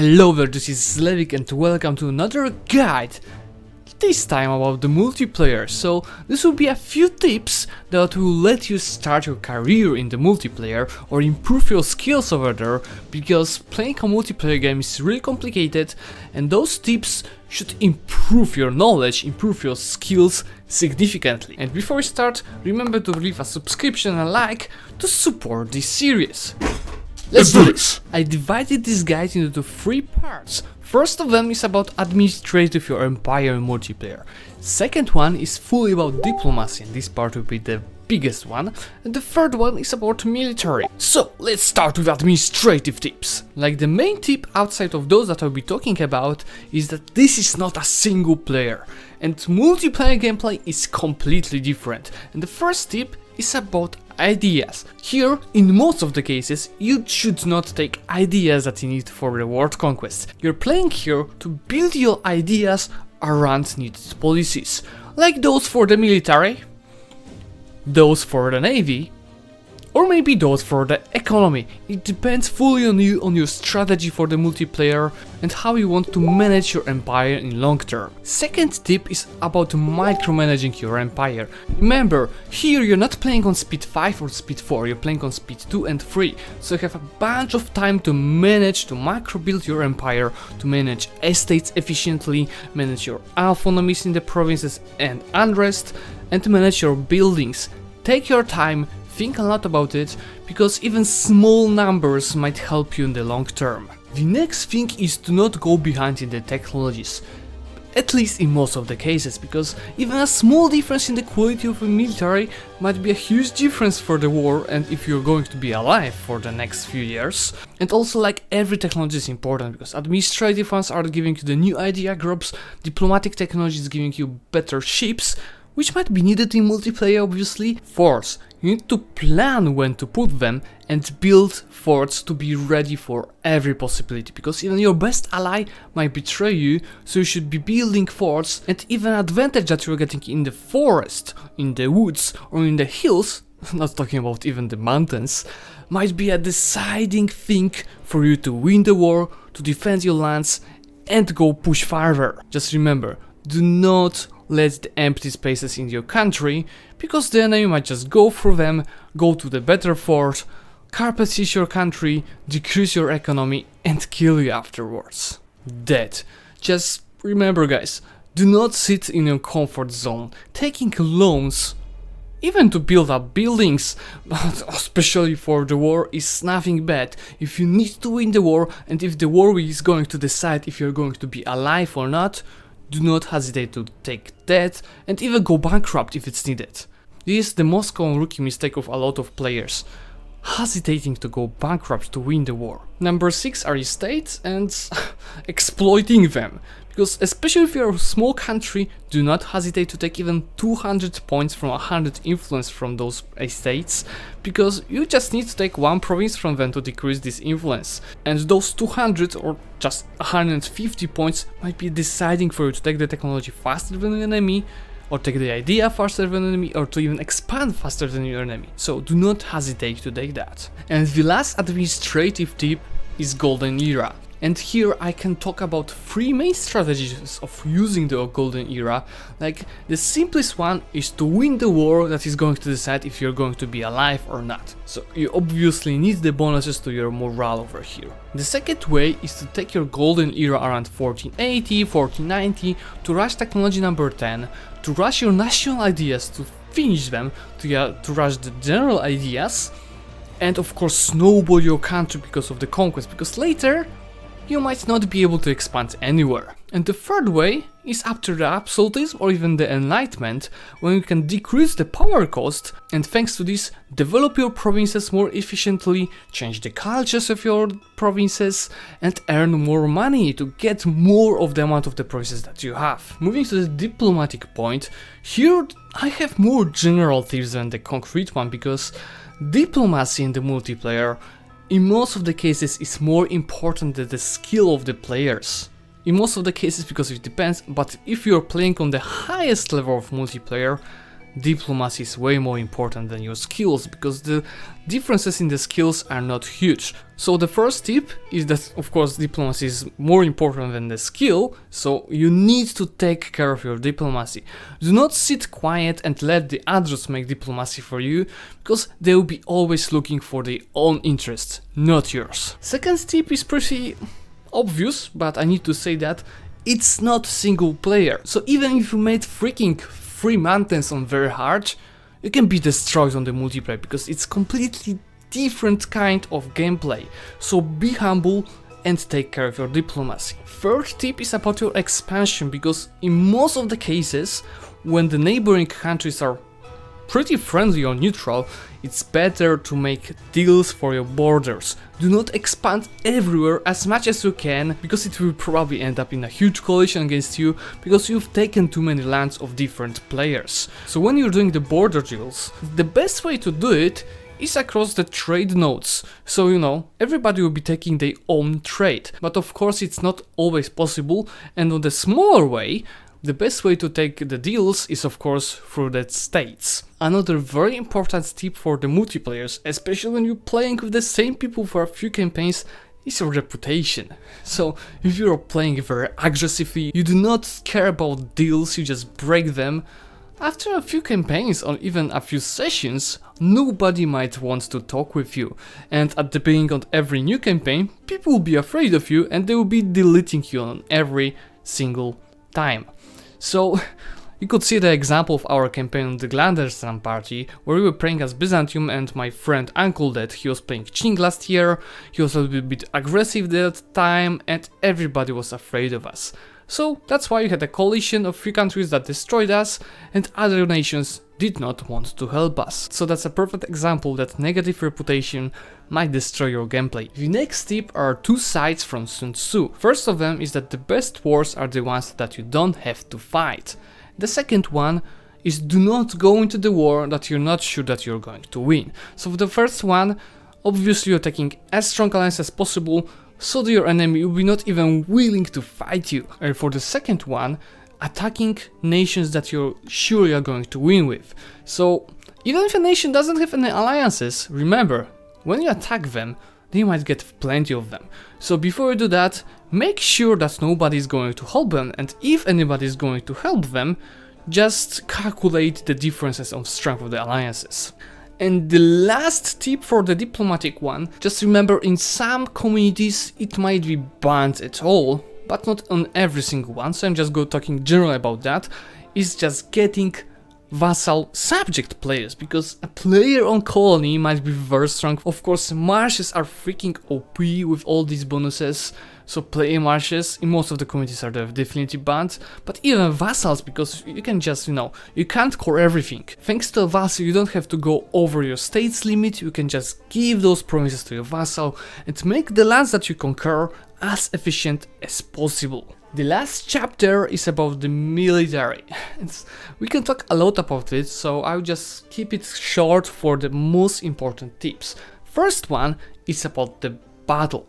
Hello there, this is Zlewikk and welcome to another guide, this time about the multiplayer. So this will be a few tips that will let you start your career in the multiplayer or improve your skills over there, because playing a multiplayer game is really complicated and those tips should improve your knowledge, improve your skills significantly. And before we start, remember to leave a subscription and a like to support this series. Let's do this! I divided this guide into three parts. First of them is about administrative your empire in multiplayer. Second one is fully about diplomacy, and this part will be the biggest one. And the third one is about military. So let's start with administrative tips. Like, the main tip outside of those that I'll be talking about is that this is not a single player. And multiplayer gameplay is completely different. And the first tip is about ideas. Here, in most of the cases, you should not take ideas that you need for the world conquest. You're playing here to build your ideas around needed policies, like those for the military, those for the navy, or maybe those for the economy. It depends fully on you, on your strategy for the multiplayer and how you want to manage your empire in long term. Second tip is about micromanaging your empire. Remember, here you're not playing on speed 5 or speed 4, you're playing on speed 2 and 3, so you have a bunch of time to manage, to micro build your empire, to manage estates efficiently, manage your autonomies in the provinces and unrest, and to manage your buildings. Take your time, think a lot about it, because even small numbers might help you in the long term. The next thing is to not go behind in the technologies, at least in most of the cases, because even a small difference in the quality of a military might be a huge difference for the war and if you're going to be alive for the next few years. And also, like, every technology is important, because administrative ones are giving you the new idea groups, diplomatic technology is giving you better ships, which might be needed in multiplayer obviously. Force. You need to plan when to put them and build forts to be ready for every possibility, because even your best ally might betray you, so you should be building forts. And even advantage that you're getting in the forest, in the woods or in the hills, not talking about even the mountains, might be a deciding thing for you to win the war, to defend your lands and go push farther. Just remember, do not let the empty spaces in your country, because the enemy might just go through them, go to the better fort, carpet siege your country, decrease your economy and kill you afterwards. Dead. Just remember, guys, do not sit in your comfort zone. Taking loans, even to build up buildings, especially for the war, is nothing bad. If you need to win the war, and if the war is going to decide if you're going to be alive or not, do not hesitate to take debt and even go bankrupt if it's needed. This is the most common rookie mistake of a lot of players, hesitating to go bankrupt to win the war. Number 6 are estates and exploiting them. Because especially if you're a small country, do not hesitate to take even 200 points from 100 influence from those estates, because you just need to take one province from them to decrease this influence. And those 200 or just 150 points might be deciding for you to take the technology faster than the enemy, or take the idea faster than the enemy, or to even expand faster than your enemy. So do not hesitate to take that. And the last administrative tip is Golden Era. And here I can talk about 3 main strategies of using the Golden Era. Like, the simplest one is to win the war that is going to decide if you're going to be alive or not. So you obviously need the bonuses to your morale over here. The second way is to take your Golden Era around 1480, 1490, to rush technology number 10, to rush your national ideas, to finish them, to rush the general ideas, and of course snowball your country because of the conquest, because later you might not be able to expand anywhere. And the third way is after the absolutism or even the enlightenment, when you can decrease the power cost and thanks to this develop your provinces more efficiently, change the cultures of your provinces and earn more money to get more of the amount of the provinces that you have. Moving to the diplomatic point, here I have more general tips than the concrete one, because diplomacy in the multiplayer in most of the cases is more important than the skill of the players. In most of the cases, because it depends, but if you're playing on the highest level of multiplayer, diplomacy is way more important than your skills, because the differences in the skills are not huge. So the first tip is that, of course, diplomacy is more important than the skill, so you need to take care of your diplomacy. Do not sit quiet and let the others make diplomacy for you, because they will be always looking for their own interests, not yours. Second tip is pretty obvious, but I need to say that it's not single player. So even if you made freaking 3 mountains on very hard, you can be destroyed on the multiplayer, because it's completely different kind of gameplay. So be humble and take care of your diplomacy. Third tip is about your expansion, because in most of the cases, when the neighboring countries are pretty friendly or neutral, it's better to make deals for your borders. Do not expand everywhere as much as you can, because it will probably end up in a huge coalition against you, because you've taken too many lands of different players. So when you're doing the border deals, the best way to do it is across the trade nodes. So you know, everybody will be taking their own trade, but of course it's not always possible, and on the smaller way, the best way to take the deals is of course through the states. Another very important tip for the multiplayers, especially when you're playing with the same people for a few campaigns, is your reputation. So if you're playing very aggressively, you do not care about deals, you just break them. After a few campaigns or even a few sessions, nobody might want to talk with you, and at the beginning of every new campaign, people will be afraid of you and they will be deleting you on every single time. So you could see the example of our campaign on the Glanderstan party, where we were playing as Byzantium and my friend Uncle that he was playing Qing last year. He was a little bit aggressive that time and everybody was afraid of us. So that's why you had a coalition of 3 countries that destroyed us and other nations did not want to help us. So that's a perfect example that negative reputation might destroy your gameplay. The next tip are 2 sides from Sun Tzu. First of them is that the best wars are the ones that you don't have to fight. The second one is do not go into the war that you're not sure that you're going to win. So for the first one, obviously you're taking as strong alliance as possible, so that your enemy will be not even willing to fight you. And for the second one, attacking nations that you're sure you're going to win with. So even if a nation doesn't have any alliances, remember, when you attack them, they might get plenty of them. So before you do that, make sure that nobody is going to help them, and if anybody is going to help them, just calculate the differences of strength of the alliances. And the last tip for the diplomatic one, just remember, in some communities it might be banned at all, but not on every single one, so I'm just talking generally about that, is just getting vassal subject players, because a player on colony might be very strong. Of course, marshes are freaking OP with all these bonuses, so player marshes in most of the communities are definitely banned, but even vassals, because you can just, you know, you can't core everything. Thanks to a vassal, you don't have to go over your state's limit, you can just give those promises to your vassal and make the lands that you conquer as efficient as possible. The last chapter is about the military. We can talk a lot about it, so I'll just keep it short for the most important tips. First one is about the battle.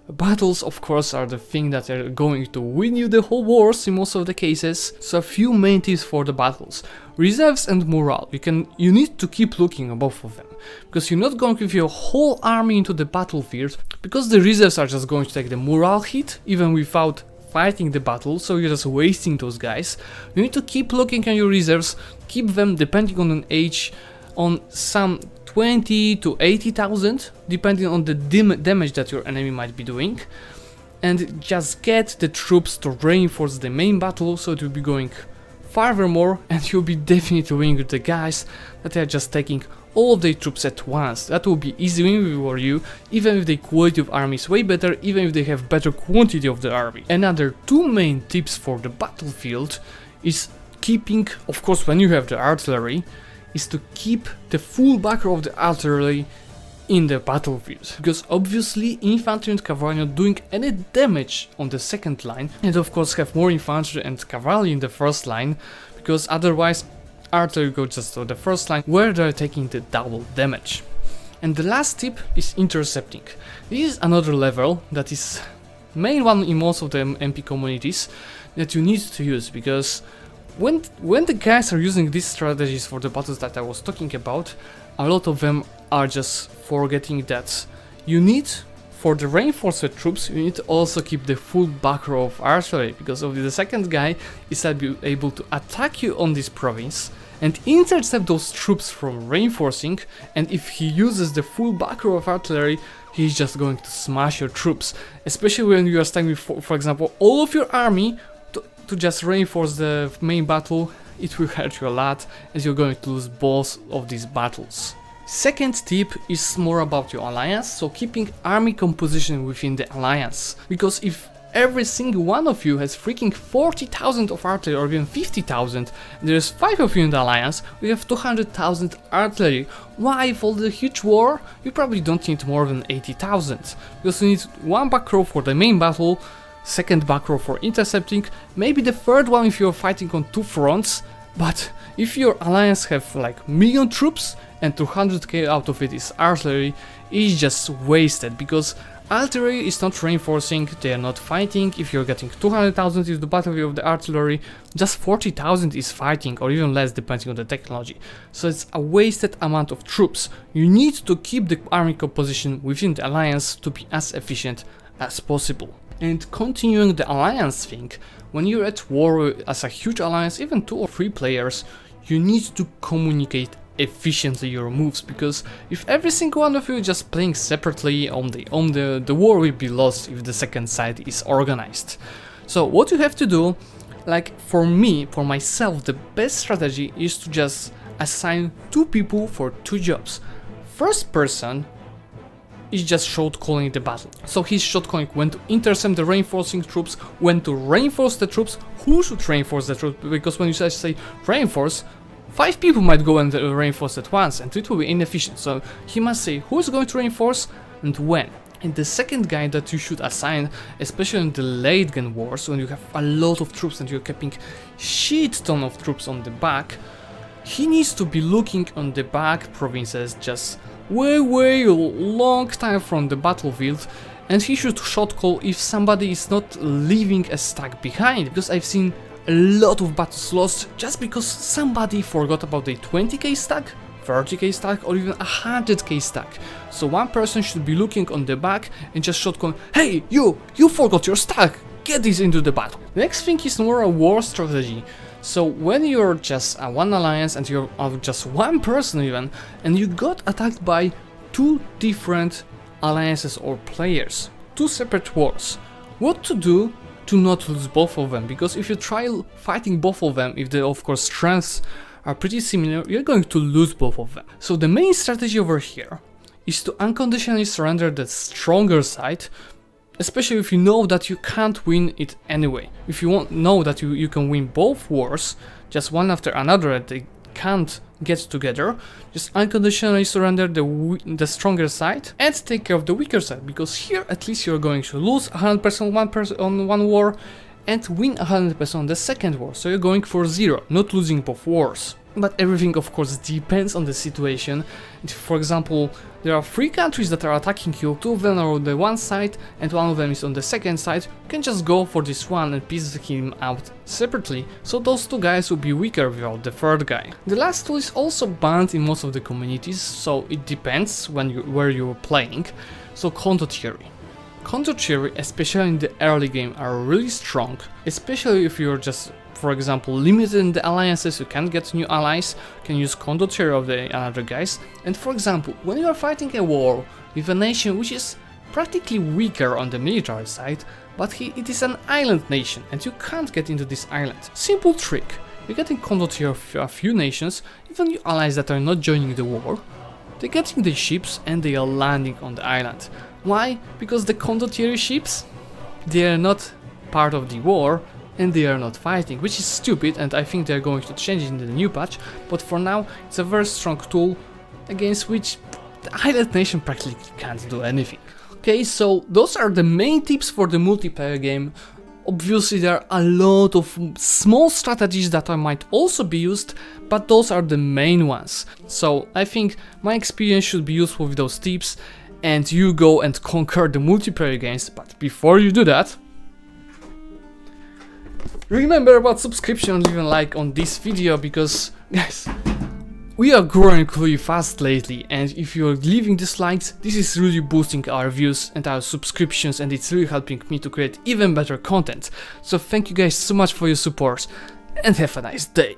Battles, of course, are the thing that are going to win you the whole wars in most of the cases. So a few main tips for the battles. Reserves and morale. You need to keep looking at both of them, because you're not going with your whole army into the battlefield, because the reserves are just going to take the morale hit even without fighting the battle, so you're just wasting those guys. You need to keep looking at your reserves, keep them, depending on an age, on some 20 to 80,000, depending on the damage that your enemy might be doing, and just get the troops to reinforce the main battle, so it will be going farther more, and you'll be definitely winning with the guys that are just taking all of their troops at once. That will be easy win for you, even if the quality of army is way better, even if they have better quantity of the army. Another 2 main tips for the battlefield is keeping, of course when you have the artillery, is to keep the full backer of the artillery in the battlefield, because obviously infantry and cavalry are not doing any damage on the second line, and of course have more infantry and cavalry in the first line, because otherwise artillery goes just to the first line where they're taking the double damage. And the last tip is intercepting. This is another level that is main one in most of the MP communities that you need to use, because when the guys are using these strategies for the battles that I was talking about, a lot of them are just forgetting that you need, for the reinforced troops, you need to also keep the full back row of artillery, because of the second guy is able to attack you on this province and intercept those troops from reinforcing, and if he uses the full back row of artillery, he's just going to smash your troops, especially when you are staying with, for example, all of your army to just reinforce the main battle. It will hurt you a lot, as you're going to lose both of these battles. Second tip is more about your alliance, so keeping army composition within the alliance, because if every single one of you has freaking 40,000 of artillery or even 50,000, there's 5 of you in the alliance, we have 200,000 artillery. Why, for the huge war, you probably don't need more than 80,000, because you need one back row for the main battle, second back row for intercepting, maybe the third one if you're fighting on 2 fronts. But if your alliance have like million troops and 200k out of it is artillery, it's just wasted, because artillery is not reinforcing, they are not fighting. If you're getting 200,000 is the battle of the artillery, just 40,000 is fighting, or even less depending on the technology. So it's a wasted amount of troops. You need to keep the army composition within the alliance to be as efficient as possible. And continuing the alliance thing, when you're at war as a huge alliance, even 2 or 3 players, you need to communicate efficiently your moves, because if every single one of you is just playing separately the war will be lost if the second side is organized. So what you have to do, like for myself, the best strategy is to just assign 2 people for 2 jobs. First person is just shot calling the battle. So he's shot calling when to intercept the reinforcing troops, when to reinforce the troops, who should reinforce the troops, because when you say reinforce, 5 people might go and reinforce at once, and it will be inefficient. So he must say who is going to reinforce and when. And the second guy that you should assign, especially in the late game wars, when you have a lot of troops and you're keeping shit ton of troops on the back, he needs to be looking on the back provinces just way long time from the battlefield, and he should shot call if somebody is not leaving a stack behind, because I've seen a lot of battles lost just because somebody forgot about a 20k stack, 30k stack, or even 100k stack. So one person should be looking on the back and just shot call, hey, you forgot your stack, get this into the battle. Next thing is more a war strategy. So when you're just one alliance and you're just one person even, and you got attacked by 2 different alliances or players, 2 separate wars, what to do to not lose both of them? Because if you try fighting both of them, if the of course strengths are pretty similar, you're going to lose both of them. So the main strategy over here is to unconditionally surrender the stronger side, especially if you know that you can't win it anyway. If you know that you can win both wars, just one after another, and they can't get together, just unconditionally surrender the stronger side and take care of the weaker side, because here at least you're going to lose 100% on one war and win 100% on the second war, so you're going for 0, not losing both wars. But everything of course depends on the situation. If, for example, there are 3 countries that are attacking you, 2 of them are on the one side and 1 of them is on the second side, you can just go for this one and piece him out separately, so those 2 guys will be weaker without the third guy. The last tool is also banned in most of the communities, so it depends where you're playing. So condottieri. Condottieri, especially in the early game, are really strong, especially if you're just, for example, limited in the alliances, you can't get new allies, you can use condottieri of the other guys. And for example, when you are fighting a war with a nation which is practically weaker on the military side, but it is an island nation and you can't get into this island. Simple trick, you're getting condottieri of a few nations, even your allies that are not joining the war, they're getting the ships and they are landing on the island. Why? Because the condottieri ships, they are not part of the war, and they are not fighting, which is stupid, and I think they're going to change it in the new patch, but for now it's a very strong tool against which the island nation practically can't do anything. Okay, so those are the main tips for the multiplayer game. Obviously there are a lot of small strategies that might also be used, but those are the main ones. So I think my experience should be useful with those tips, and you go and conquer the multiplayer games. But before you do that, remember about subscription, leave a like on this video, because guys, we are growing really fast lately, and if you're leaving dislikes, this is really boosting our views and our subscriptions, and it's really helping me to create even better content. So thank you guys so much for your support, and have a nice day.